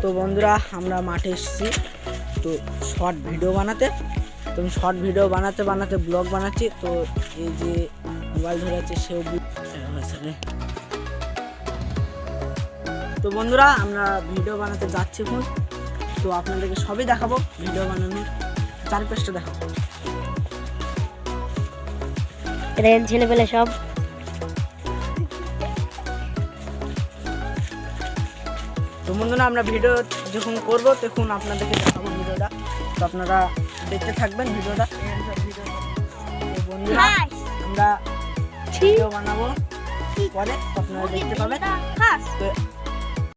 তো বন্ধুরা আমরা মাঠে এসেছি তো শর্ট ভিডিও বানাতে। তো আমি শর্ট ভিডিও বানাতে বানাতে ব্লগ বানাচ্ছি। তো এই যে মোবাইল ধরে আছে সেও তো বন্ধুরা আমরা ভিডিও বানাতে যাচ্ছি এখন। তো আপনাদেরকে সবই দেখাবো, ভিডিও বানানোর চারপাশটা দেখাবো। রেল ছেলেপেলে সব তো বন্ধুরা আমরা ভিডিও যখন করব তখন আপনাদেরকে দেখাবো ভিডিওটা। তো আপনারা দেখতে থাকবেন ভিডিওটা। তো বন্ধুরা আমরা ভিডিও বানাবো পরে আপনারা দেখতে পাবেন। তো